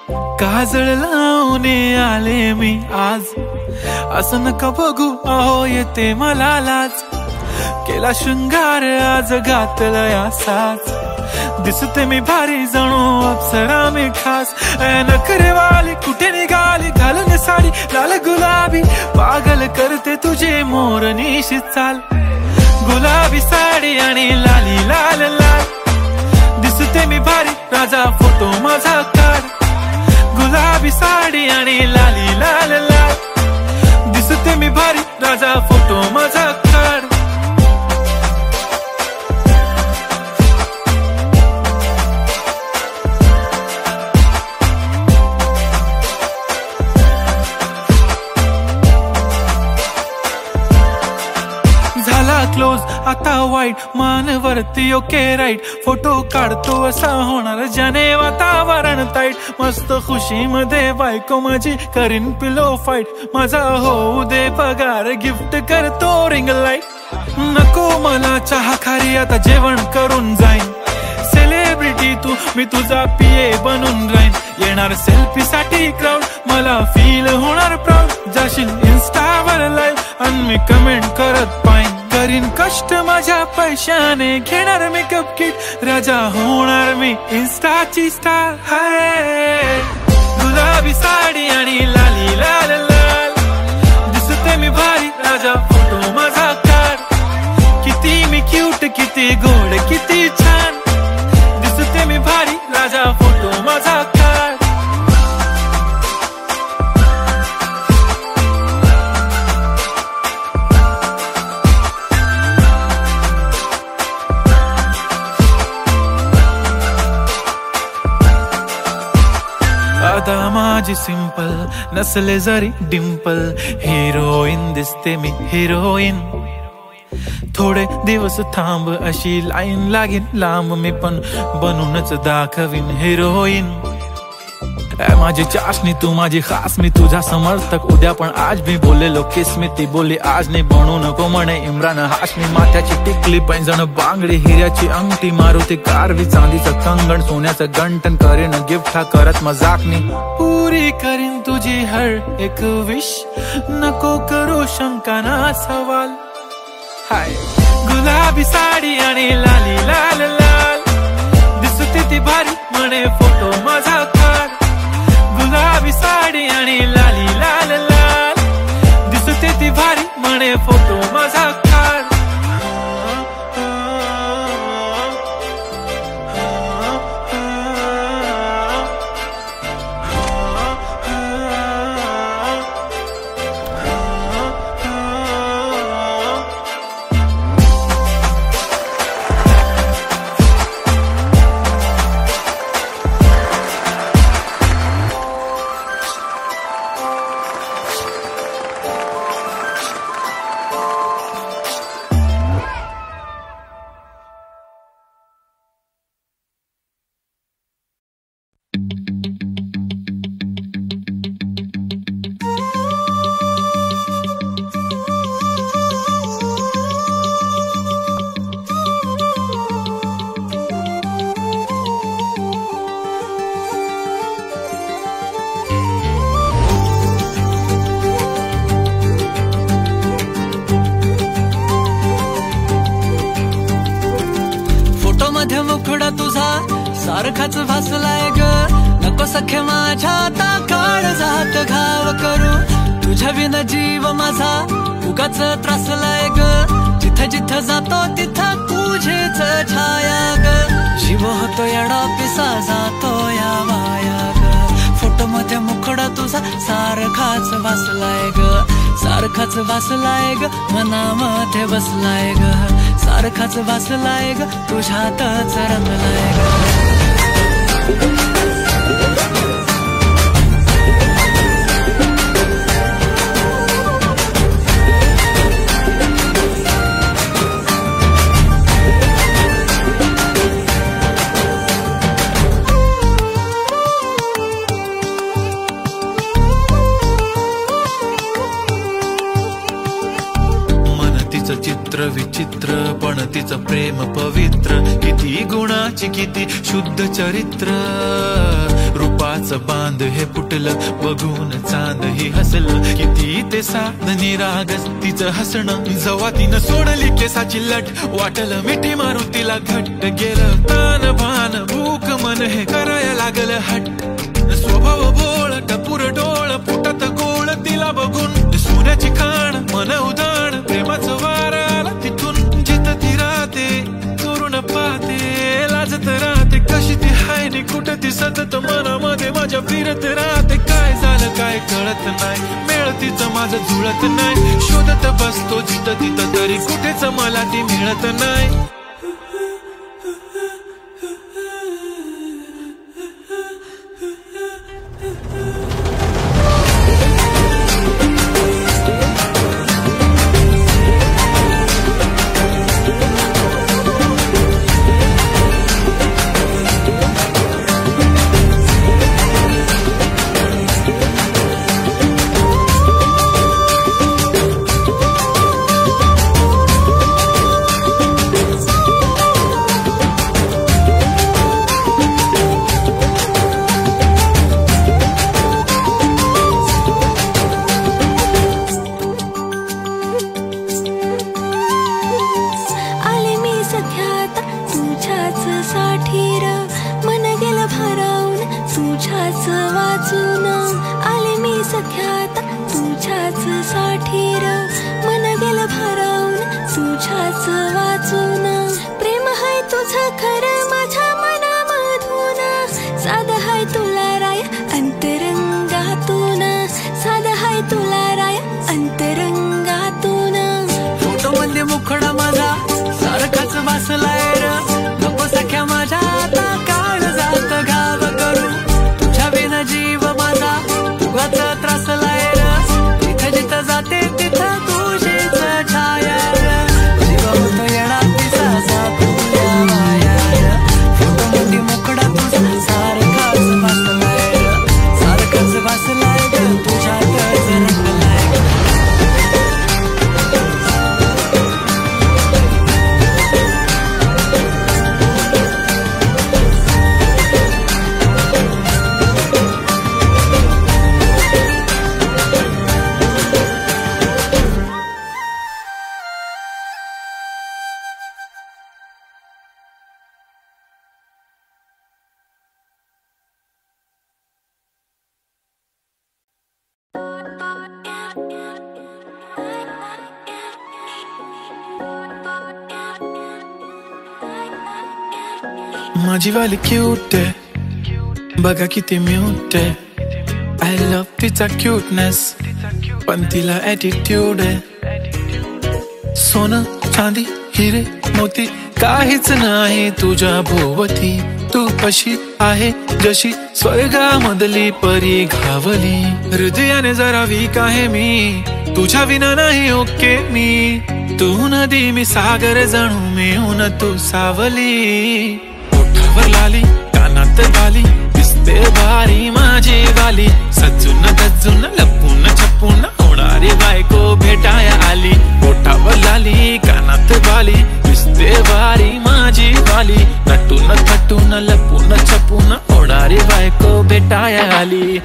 काजळ लावून आले मी आज, असं नका बघू अहो येते मला लाज. केला शृंगार आज घातला या साज, दिसते मी भारी जणू अप्सरा मी खास. नखरेवाली कुठे निघाली घालून साडी लाल गुलाबी, पागल करते तुझे मोरनीशी चाल. गुलाबी साडी आणि लाली लाल लाल, दिसते मी भारी राजा फोटो माझा काढ. गुलाबी साडी आणि लाली लाल लाल, दिसते मी भारी राजा फोटो माझा काढ. क्लोज आता वाईट मानवरती ओके राईट, फोटो काढतो असा होणार ज्याने वातावरण ताईट. मस्त खुशी मध्ये बायको माझी करीन पिलो फाईट, माझा होऊ दे पगार गिफ्ट करतो रिंग लाईट. नको मला चहा खारी आता जेवण करून जाईन, सेलिब्रिटी तू मी तुझा पिये बनून राहीन. येणार सेल्फी साठी क्राऊड मला फील होणार प्राऊड, जाशील इन्स्टावर लाईव्ह आणि मी कमेंट करत पाहिन. करीन कष्ट माझ्या पैशाने घेणार मेकअप किट, राजा होणार मी इन्स्टाची स्टार. हाय गुलाबी साडी आणि लाली लाल लाल, दिसते मी भारी राजा फोटो माझा काढ. किती मी क्यूट किती गोड किती छान, दिसते मी भारी राजा फोटो माझा काढ. आता माझी सिंपल नसले जरी डिंपल, हिरोईन दिसते मी हिरोईन. थोडे दिवस थांब अशी लाईन लागेल लांब, मी पण बनूनच दाखवीन हिरोईन. माझी चाशनी तू माझी खास, मी तुझा समर्थक उद्या पण आज मी बोललेलो किस मी, ती बोलली आज नाही बनू नको म्हणे इम्रान हाशमी. माथ्याची टिकली पैंजण बांगडी हिऱ्याची अंगठी, मारुती कारवी चांदीचं कंगण सोन्याचं गंटन, करीन गिफ्ट हा करत मजाकनी. पुरी करीन तुझी हर एक विश, नको करू शंका ना सवाल. हाय गुलाबी साडी आणि लाली लाल लाल, दिसते ती भारी म्हणे फोटो माझा काढ. गुलाबी साडी आणि लाली लाल लाल, दिसते ती भारी म्हणे फोटो माझा काढ. मुखडा तुझा सारखाच भासलाय ग, नको सखे माझ्या आता काळ जात घाव करू. तुझ्या विन जीव माझा उगाच त्रासलाय ग, जिथं जिथं जातो तिथं तुझेच छाया ग. जीव होतो येडा पिसा जातो या माया ग. फोटो मध्ये मुखडा तुझा सारखाच भासलाय ग, सारखाच भासलाय ग, मनामध्ये बसलाय ग. सारखाच भासलाय ग, तुझ्यातच रंगलाय ग. चित्र विचित्र पण तिचं तुझं प्रेम पवित्र, किती गुणाची किती शुद्ध चरित्र. रूपाचं बांध हे फुटलं, बघून चांद ही हसलं, किती ते साध निरागस तिचं हसणं. जवा तिनं सोडली केसाची लट, वाटलं मिठी मारून तिला घट्ट. गेलं तान भान भूक मन हे करायला लागलं हट्ट. स्वभाव भोळ टपूर डोळ फुटत गोळ, तिला बघून सोन्याची खाण मन उदाण. प्रेमाचं वार आला तिथून, जिथं ती राहते चोरून पाहते, लाजत राहते. कशी ती हाय नि कुठं ती सतत मनामध्ये माझ्या फिरत राहते. काय झालं काय कळत नाही, मेळ तिचं माझं जुळत नाही. शोधत बसतो जिथं तिथं तरी कुठेच मला ती मिळत नाही. माझी वाली क्यूट आहे, बघा किती म्यूट आहे. आय लव्ह तिचा क्यूटनेस, पण तिला ॲटिट्यूड आहे. सोनं चांदी हिरे मोती काहीच नाही तुझ्या भोवती. तू अशी आहे जशी स्वर्गामधली परी घावली. हृदयाने जरा वीक आहे मी, तुझ्या विना नाही ओके मी. तू नदी मी सागर जणू मिळून तू सावली. ओठावर लाली कानात बाली, दिसते भारी माझी वाली. सजून गजून लपून छपून होणारी बायको भेटाया आली. ओठावर लाली कानात बाली, दिसते भारी माझी वाली. नटून थटून लपून छपून होणारी बायको भेटाया आली.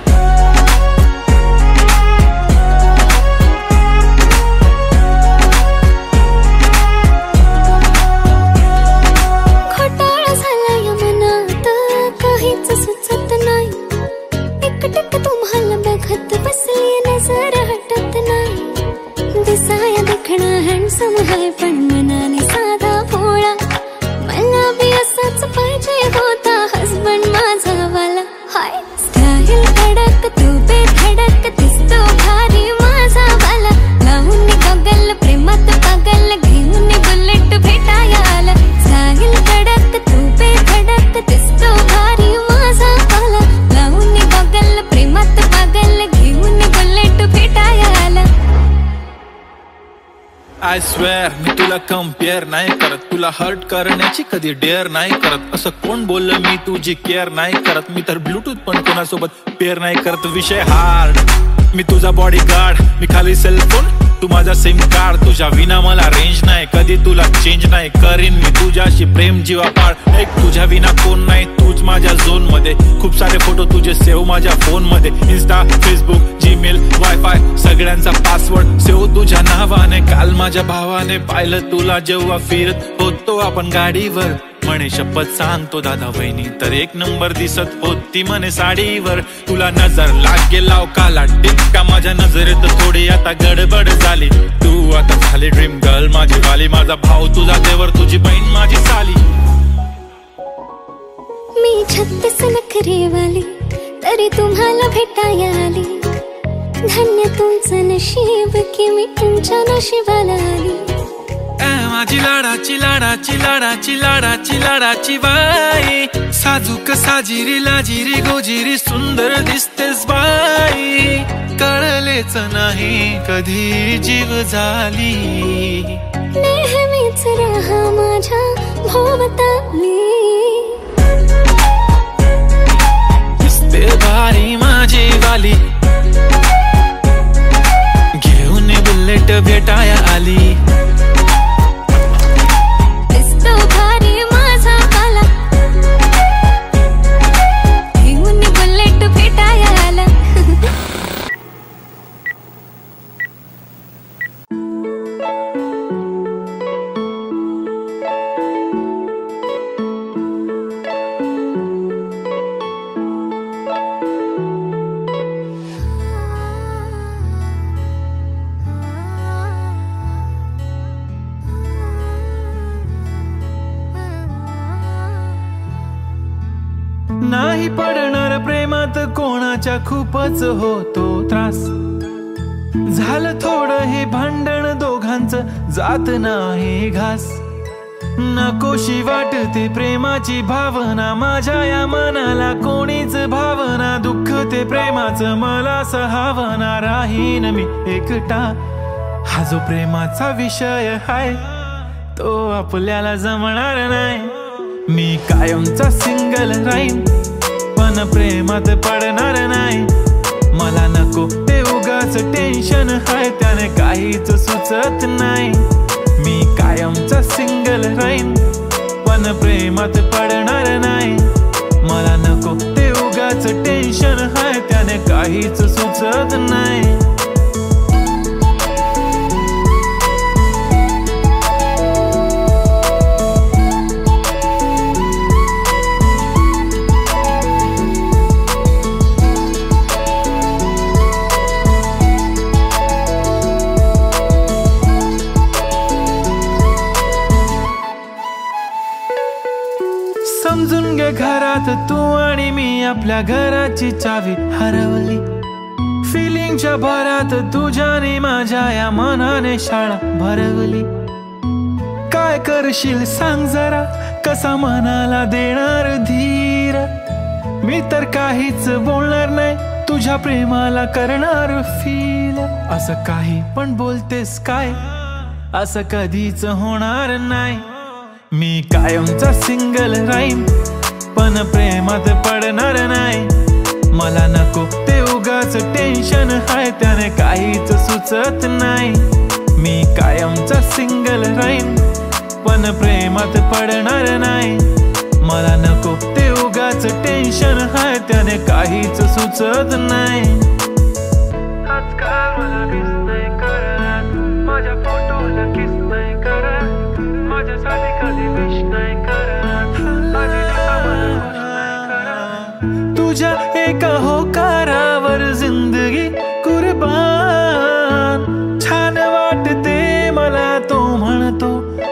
तुम्हाला बघत बसली नजर हटत नाही. दिसाया देखणा हँडसम है पण मनाने साधा भोळा. मला बी असाच पाहिजे होता हसबंड माझा वाला. हाय स्टाईल कडक तू बेधडक दिसतो भारी माझा वाला. लावून गॉगल प्रेमात पागल घेऊन बुलेट भेटाया आला. स्टाईल कडक तू बेधडक दिसतो भारी माझा वाला. लावून गॉगल प्रेमात पागल घेऊन बुलेट भेटाया आला. आय स्वेअर मी तुला कम्पेअर नाही करत, तुला हर्ट करण्याची कधी डेअर नाही करत. असं कोण बोललं मी तुझी केअर नाही करत. मी तर ब्लूटूथ पण कोणासोबत पेअर नाही करत. विषय हार्ड मी तुझा बॉडीगार्ड, मी खाली सेलफोन, तू माझा सिम कार्ड. तुझ्या विना मला रेंज नाही, कधी तुला चेंज नाही करीन मी तुझ्याशी प्रेम जीवापाड. एक तुझ्या विना कोण नाही, तूच माझ्या झोन मध्ये. खूप सारे फोटो तुझे सेव्ह माझ्या फोन मध्ये. इंस्टा, फेसबुक, जीमेल, वायफाय सगळ्यांचा पासवर्ड सेव्ह तुझ्या नावाने. काल माझ्या भावाने पाहिलं तुला जेव्हा फिरत होतो आपण गाडीवर. म्हणे शपथ सांगतो दादा वहिनी तर एक नंबर दिसत होती म्हणे साडीवर. तुला नजर लागेल लाव काला टिक्का माझ्या नजरेत थोडी आता गडबड झाली. तू आता झाली ड्रीम गर्ल माझी वाली. माझा भाऊ तुझा देवर, तुझी बहीण माझी साली. मी 36 नखरेवाली तरी तुम्हाला भेटाया आली. धन्य तुमचं नशीब की मी तुमच्या नशिबाला आली. माझी लाडाची लाडाची लाडाची लाडाची लाडाची बाई. साजूक साजिरी लाजिरी गोजिरी सुंदर दिसतेस बाई. कळलेच नाही कधी जीव झाली. नेहमीच राहा माझ्या भोवताली. दिसते भारी माझी वाली. घेऊन बुलेट भेटाया आली. नाही पडणार प्रेमात कोणाच्या खूपच होतो त्रास. झालं थोडं हे भांडण दोघांचं जात नाही घास. नकोशी वाटते प्रेमाची भावना माझ्या या मनाला कोणीच भावना. दुःख ते प्रेमाचं मला सहावना. राहीन मी एकटा. हा जो प्रेमाचा विषय हाय तो आपल्याला जमणार नाही. मी कायमचा सिंगल राहीन पण प्रेमात पडणार नाही. मला नको ते उगाच टेन्शन हाय त्याने काहीच सुचत नाही. मी कायमचा सिंगल राहीन पण प्रेमात पडणार नाही. मला नको ते उगाच टेन्शन हाय त्याने काहीच सुचत नाही. समजून घे घरात तू आणि मी आपल्या घराची चावी हरवली. फिलिंगच्या भरात तुझ्याने माझ्या या मनाने शाळा भरवली. काय करशील सांग जरा कसा मनाला देणार धीर. मी तर काहीच बोलणार नाही तुझ्या प्रेमाला करणार फील. असं काही पण बोलतेस काय असं कधीच होणार नाही. मी कायमचा सिंगल राहीन पण प्रेमात पडणार नाही. मला नको ते उगाच टेन्शन हाय त्याने काहीच सुचत नाही. मी कायमचा सिंगल राहीन पण प्रेमात पडणार नाही. मला नको ते उगाच टेन्शन हाय त्याने काहीच सुचत नाही. आजकाल मला मिस नाही करत माझ्या फोटोला किस नाही करत. माझ्यासाठी कधी विश नाही करत. तुझ्या एका होकारावर जिंदगी कुर्बान. छान वाटते मला तो म्हणतो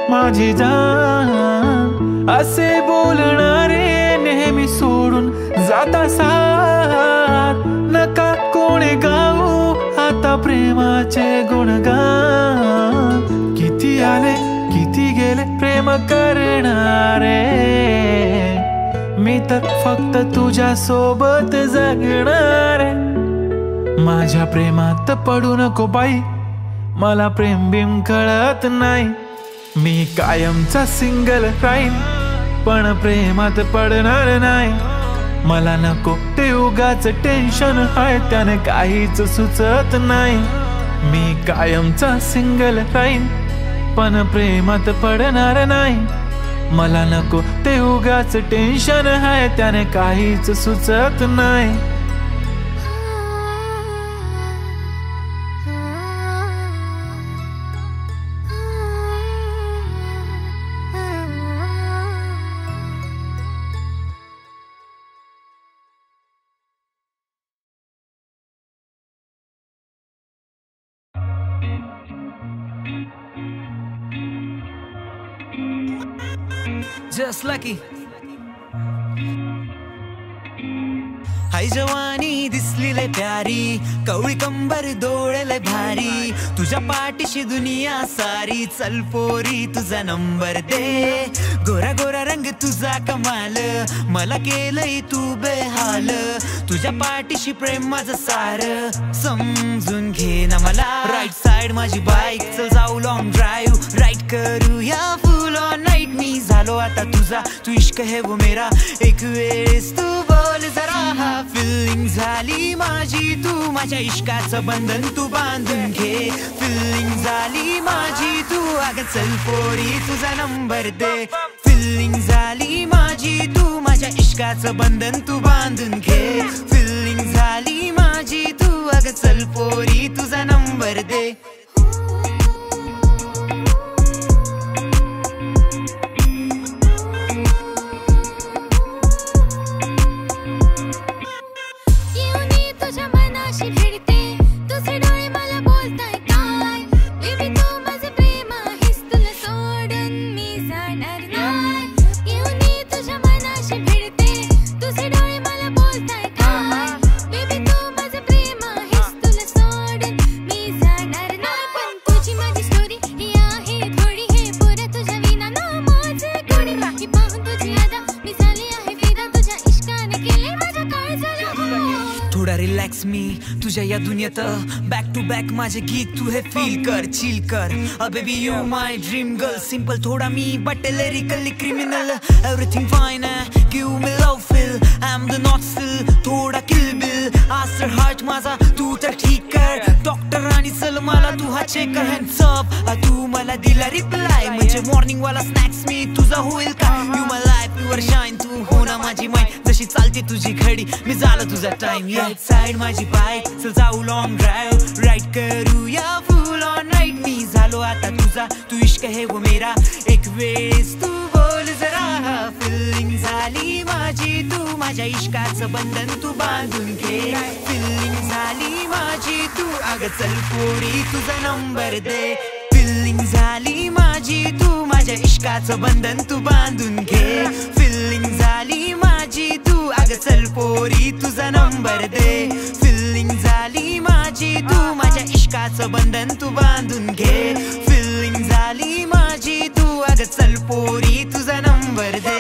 माझी जान. असे बोलणारे नेहमी सोडून जाता साथ. नका कोणी गाऊ आता प्रेमाचे गुणगान. किती आले किती गेले प्रेम करणारे. मी तर फक्त तुझ्या सोबत जगणारे. माझ्या प्रेमात पडू नको बाई. मला प्रेम बिम कळत नाही. मी कायमचा सिंगल राहीन पण प्रेमात पडणार नाही. मला नको ते उगाच टेन्शन हाय, त्याने काहीच सुचत नाही. मी कायमचा सिंगल राहीन पण प्रेमात पडणार नाही. मला नको ते उगाच टेन्शन हाय, त्याने काहीच सुचत नाही. Just lucky. हाय जवानी दिसली लय प्यारी, कवळी कंबर डोळे भारी, तुझ्या पाठीशी दुनिया सारी. चल पोरी तुझा नंबर दे, गोरा गोरा रंग तुझा कमाल, मला केलंय तू बेहाल. तुझ्या पाठीशी प्रेम माझं सार, समजून घे ना मला. राईट साइड माझी बाईक, चल जाऊ लॉंग ड्राईव्ह, राईड करूया फुल ऑन नाईट. मी झालो आता तुझा, तू इश्क है वो मेरा, एक वेळेस तू बोल जरा. फिलिंग झाली माझी, तू माझ्या इश्काचं बंधन तू बांधून घे. फिलिंग झाली माझी तू, अगं चल पोरी तुझा नंबर दे. फिलिंग झाली माझी तू, माझ्या इश्काचं बंधन तू बांधून घे. फिलिंग झाली माझी तू, अगं चल पोरी तुझा नंबर दे. रिलॅक्स मी तुझ्या या दुनियेत, बॅक टू बॅक माझे गीत तू हे फील कर, चिल कर. Baby you my dream girl, simple थोडा मी but lyrically criminal. Everything fine आहे, give me love feel, I am the not still, थोडा किल बिल. आस्टर हार्ट माझा तू तर ठीक कर, डॉक्टर आणि चल मला तू हा चेक कर. हँड्स अप तू मला दिला रिप्लाय, म्हणजे मॉर्निंग वाला स्नॅक्स मी तुझा होईल का. You my life your shine, तू हो ना माझी माइंड, जशी चालते तुझी घडी मी झालं तुझा टाइम. राईट साइड माझी बाईक, चल जाऊ लॉंग ड्राईव्ह, राईड करूया फुल ऑन नाईट. मी झालो आता तुझा, तू इश्क है वो मेरा, एक वेळेस तू बोल जरा. फिलिंग झाली माझी तू, माझ्या इश्काचं बंधन तू बांधून घे. फिलिंग झाली माझी तू, अगं चल पोरी तुझा नंबर दे. फिलिंग झाली माझी तू, माझ्या इश्काचं बंधन तू बांधून घे. फिलिंग झाली माझी तू, अगं चल पोरी तुझा नंबर दे. फिलिंग झाली माझी तू, माझ्या इश्काचं बंधन तू बांधून घे. फिलिंग झाली माझी तू, अगं चल पोरी तुझा नंबर दे.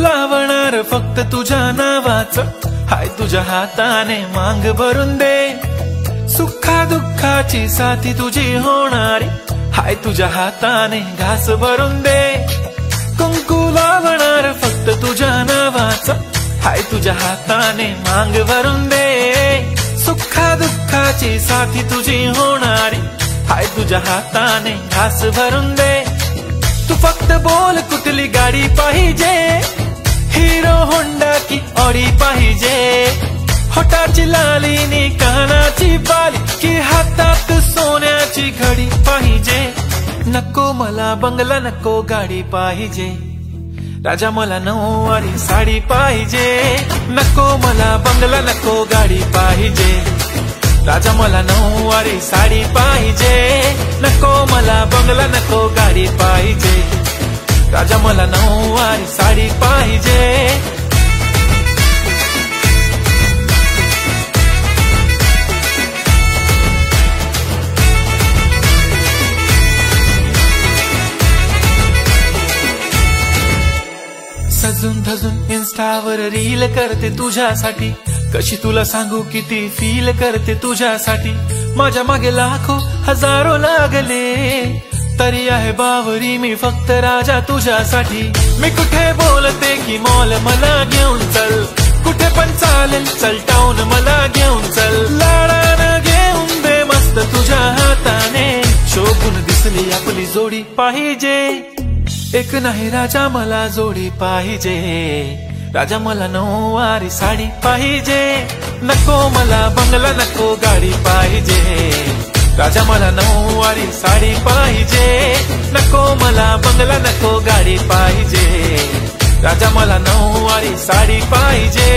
लावणार फक्त तुझ्या नावाचं, हाय तुझ्या हाताने मांग भरून दे. सुखा दुःखाची साथी तुझी होणारी, हाय तुझ्या हाताने घास भरून दे. कुंकू लावणार फक्त तुझ्या नावाचं, हाय तुझ्या हाताने मांग भरून दे. सुखा दुःखाची साथी तुझी होणारी, हाय तुझ्या हाताने घास भरून दे. तू फक्त बोल कुठली गाडी पाहिजे, हिरो होंडा की ऑडी पाहिजे. होटाची लालीनी कानाची बाली, की हातात सोन्याची घडी पाहिजे. नको मला बंगला, नको गाडी पाहिजे. राजा मला नऊवारी साडी पाहिजे. नको मला बंगला, नको गाडी पाहिजे. राजा मला नऊवारी साडी पाहिजे, नको मला बंगला नको गाडी पाहिजे, राजा मला नऊवारी साडी पाहिजे। सजून धजून इन्स्टावर रील करते तुझ्यासाठी, कशी तुला सांगू किती फील करते तुझ्यासाठी। माझ्या मागे लाखो हजारो लागले, तरी आहे बावरी मी फक्त राजा तुझ्यासाठी। मी कुठे बोलते की मॉल मला घेऊन चल, कुठे पण चालेल चल टाऊन मला घेऊन चल, लाडानं घेऊन दे मस्त तुझ्या हाताने, शोभून दिसली आपली जोडी पाहिजे, एक नाही राजा मला जोडी पाहिजे, राजा मला नऊवारी साडी पाहिजे, नको मला बंगला नको गाडी पाहिजे, राजा मला नऊवारी साडी पाहिजे, नको मला बंगला नको गाडी पाहिजे, राजा मला नऊवारी साडी पाहिजे।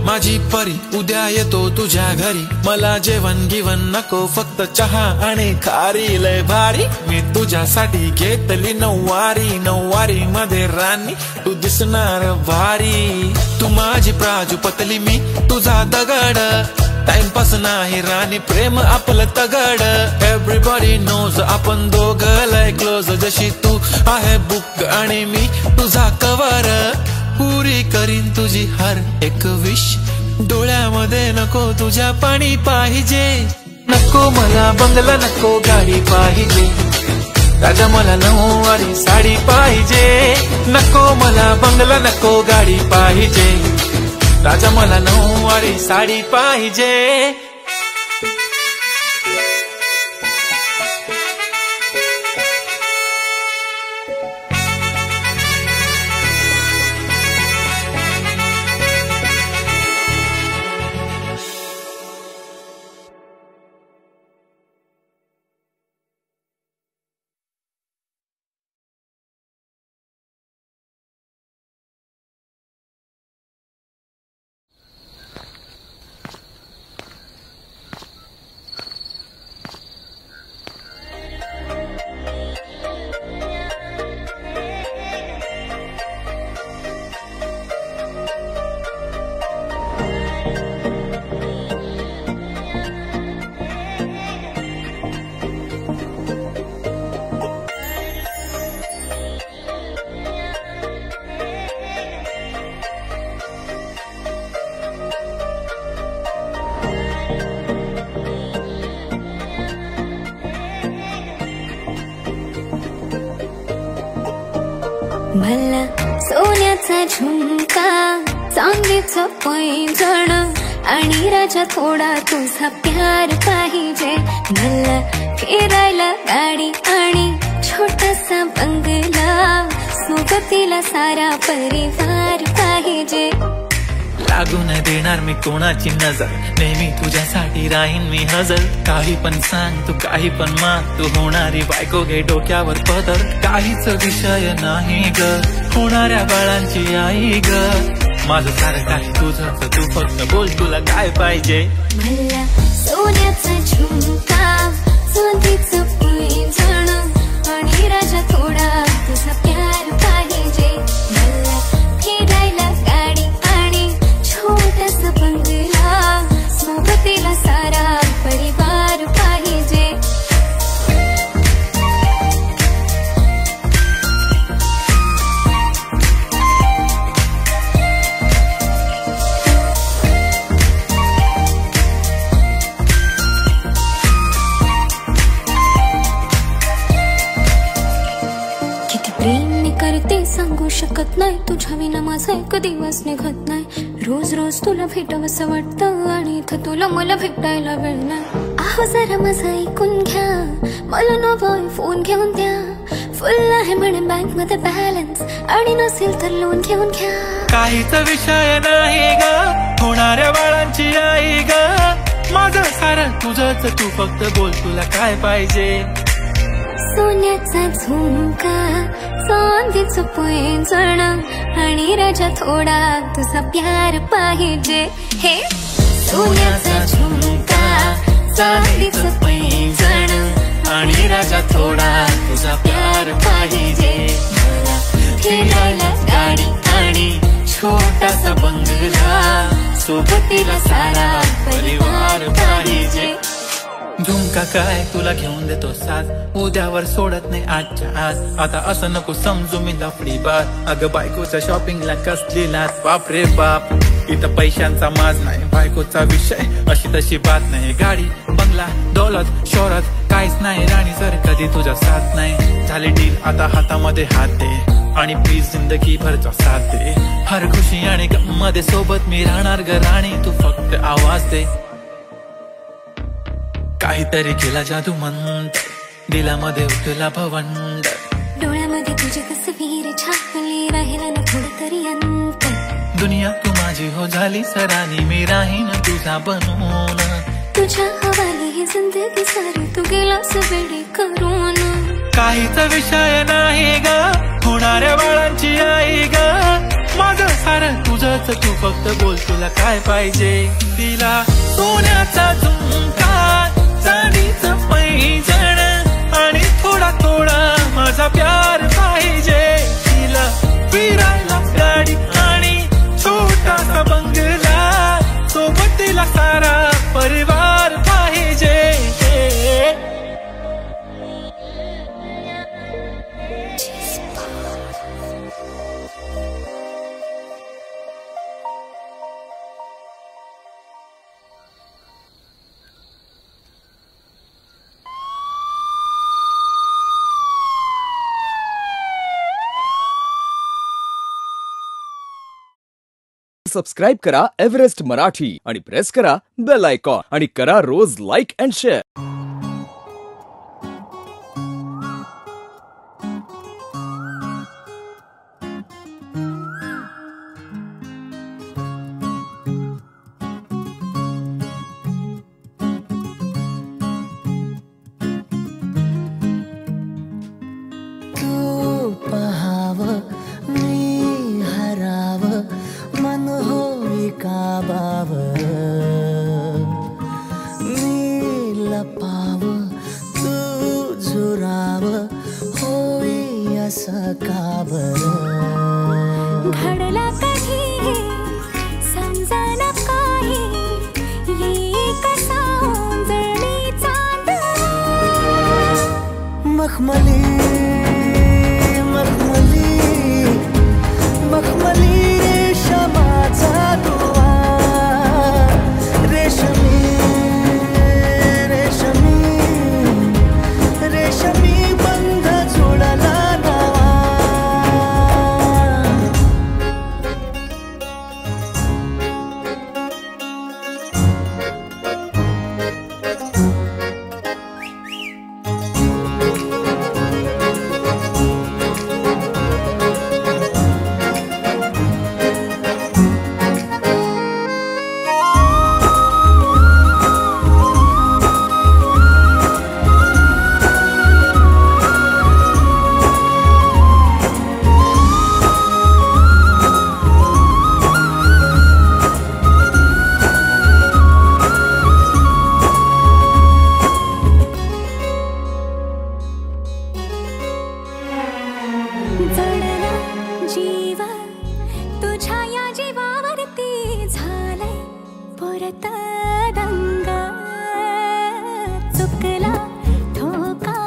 माझी परी उद्या येतो तुझ्या घरी, मला जेवण गिवण नको फक्त चहा आणि खारी, लय भारी मी तुझ्यासाठी घेतली नऊवारी, नऊवारी मध्ये राणी तू दिसणार भारी, तू माझी प्राजूपतली मी तुझा दगड, टाइमपास नाही राणी प्रेम आपलं तगड, एव्हरीबॉडी नोज आपण दोघं लय क्लोज, जशी तू आहे बुक आणि मी तुझा कवर, पुरी करीन तुझी हर एक विश, डोळ्यामध्ये नको तुझ्या पाणी पाहिजे, नको मला बंगला नको गाडी पाहिजे, राजा मला नऊवारी साडी पाहिजे, नको मला बंगला नको गाडी पाहिजे, राजा मला नऊवारी साडी पाहिजे। मला सोन्याचा झुमका, चांदीचं पैंजण आणि राजा थोडा तुझा प्यार पाहिजे, मला फिरायला गाडी आणि छोटासा बंगला, सोबतीला सारा परिवार पाहिजे, लागून देणार मी कोणाची नजर, नेहमी तुझ्यासाठी राहीन मी हजर, काही पण सांग तू काही पण मान, तू होणारी बायको घे डोक्यावर पदर, काहीच विषय नाही ग, होणाऱ्या बाळांची आई ग, माझं सारं काही तुझं, तू फक्त बोल तुला काय पाहिजे। मला सोन्याचा झुमका, चांदीचं पैंजण आणि राजा थोडा तुझा प्यार पाहिजे, मला फिरायला गाडी आणि छोटासा बंगला, सोबतीला सारा परिवार पाहिजे, करते सांगू शकत नाही, तुझ्या विना माझा एक दिवस निघत नाही, रोज रोज तुला भेटावंसं वाटतं आणि इथं तुला मला भेटायला वेळ नाही, आहो जरा माझं ऐकून घ्या, मला नवा फोन घेऊन द्या, फुल आहे म्हणे बँक मध्ये बॅलन्स आणि नसेल तर लोन घेऊन घ्या, काहीच विषय नाही ग, होणाऱ्या बाळांची आई ग, माझं सारं तुझंच, तू फक्त बोल तुला काय पाहिजे. सोन्याचा झुमका, चांदीचं पैंजण आणि राजा थोडा तुझा प्यार पाहिजे. हे सोन्याचा झुमका, चांदीचं पैंजण आणि राजा थोडा तुझा प्यार पाहिजे. मला फिरायला गाडी आणि छोटासा बंगला, सोबतीला सारा परिवार पाहिजे. झुमका काय तुला घेऊन देतो साथ, उद्यावर सोडत नाही आजच्या आज. आता असं नको समजू मी लफडी बात. अगं बायकोच्या शॉपिंगला कसली लाच, बाप रे बाप. इथं पैशांचा माज नाही, बायकोचा विषय अशी तशी बात नाही. गाडी बंगला दौलत शोहरत काहीच नाही राणी, जर कधी तुझ्या साथ नाही झाली डील. आता हातामध्ये हात दे आणि प्लीज जिंदगी भरचा साथ दे. हर खुशी आणि गम मध्ये सोबत मी राहणार ग राणी, तू फक्त आवाज दे. काहीतरी केला जादू मंत, दिलामध्ये उठला भवंड. डोळ्यामध्ये तुझी तस्वीर छापली, राहिला ना थोडं तरी अंत. दुनिया तू माझी हो झाली सरानी, मी राहीन तुझा बनून. तुझ्या हवाली ही जिंदगी सारी, तू गेलास वेडी करून. काहीच विषय नाही ग, होणाऱ्या बाळांची आई ग. माझं सारं तुझंच, तू फक्त बोल तुला काय पाहिजे. तिला सोन्याचा झुमका, चांदीचं पैंजण आणि थोडा थोडा माझा प्यार पाहिजे. तिला फिरायला गाडी आणि छोटासा बंगला, सोबतीला सारा परिवार पाहिजे. सबस्क्राईब करा एव्हरेस्ट मराठी आणि प्रेस करा बेल आयकॉन आणि करा रोज लाईक अँड शेअर. तू पहाव मी हराव, मन होई काबाव. मी लपाव तू झुराव, होई असं का बरं. घडला कधी समजना काही, ये कसा ओंजळी चांद. मखमली मखमली मखमली रेशमाचा दुवा, रेशमी रेशमी रेशमी बंध जुळला नवा. जडला जीव तुझ्या या जीवावरती झालाय परत दंग. चुकला ठोका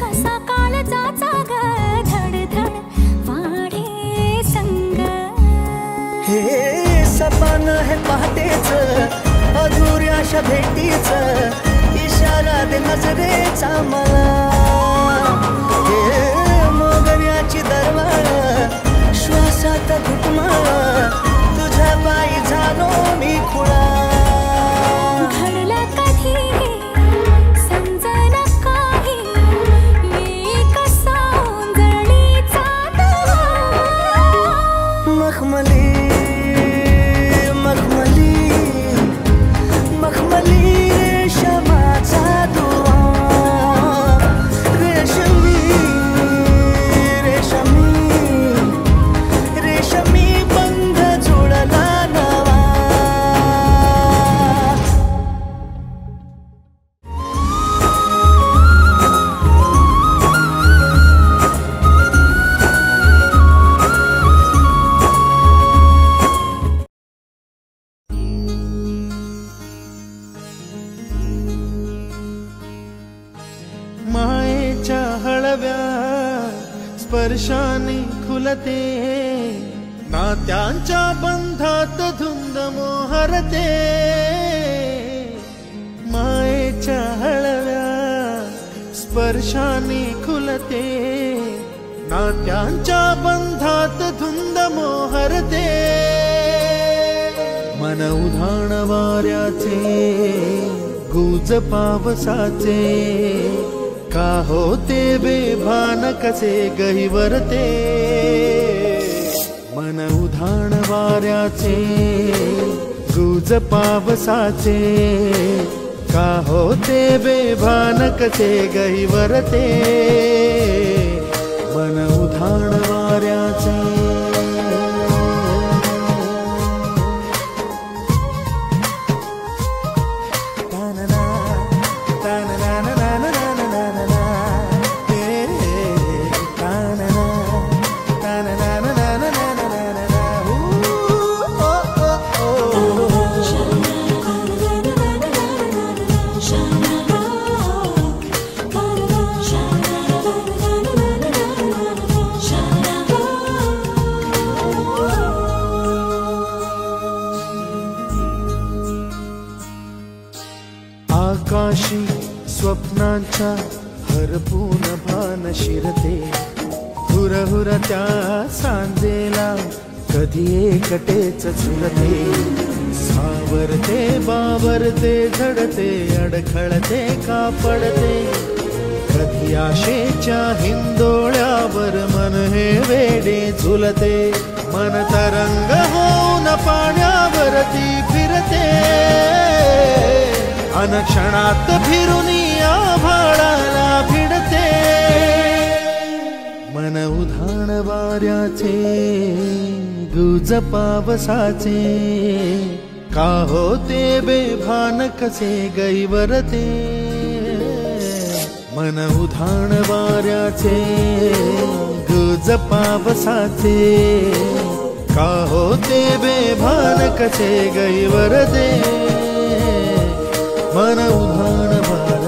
कसा काळजाचा ग, धडधड वाढे संग. हे सपन है पहाटेच, अधुऱ्याशा भेटीच, इशारा दे नजरेचा मला. मोगऱ्याची दरवाळ, श्वासात घुटमाळ, तुझ्या पायी झालो मी खुळा. घडला कधी समजना काही, ये कसा ओंजळी चांद. मखमली मखमली मखमली स्पर्शाने खुलते, नात्यांच्या बंधात धुंद मोहरते, मायेच्या हळव्या स्पर्शाने खुलते, नात्यांच्या बंधात धुंद मोहरते, मन उधाण वाऱ्याचे गुज पावसाचे, का होते बेभान कसे गहिवरते, मन उधाण वाऱ्याचे गुज पावसाचे, का होते बेभान कसे गहिवरते, मन उधाण वाऱ्याचे. आकाशी स्वप्नांच्या हरपून भान शिरते, हुरहुर त्या सांजेला कधी एकटेच झुलते, सावरते बावरते झडते, अडखळते का पडते, कधी आशेच्या हिंदोळ्यावर मन हे वेडे झुलते, मन तरंग होऊन पाण्यावरती फिरते, अनक्षणात फिरुनी आभाळाला भिडते, मन उधाण वाऱ्याचे गुज पावसाचे, का होते बेभान कसे गहिवरते, मन उधाण वाऱ्याचे गुज पावसाचे, का होते बेभान कसे गहिवरते, मन उधाण वाऱ्याचे.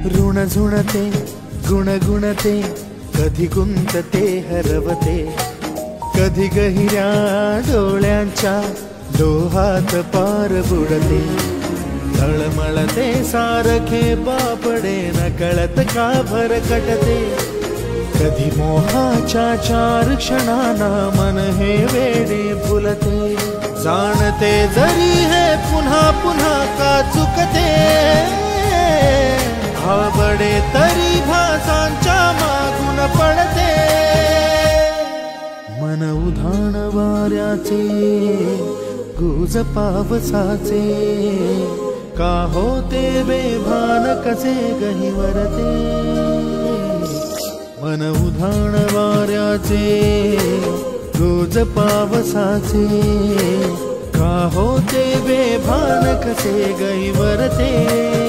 ऋण झुणते गुणगुणते, कधी गुंतते हरवते, कधी गहिऱ्या डोळ्यांच्या डोहात पार बुडते, तळमळते सारखे बापडे नकळत का भरकटते, कधी मोहाच्या चार क्षणांना मन हे वेडे भुलते, जाणते जरी हे पुन्हा पुन्हा का चुकते, आवडे तरी भासांच्या मागून पडते, मन उधाण वाऱ्याचे गुज पावसाचे, का होते बेभान कसे गहिवरते, मन उधाण वाऱ्याचे गुज पावसाचे, का होते बेभान कसे गहिवरते.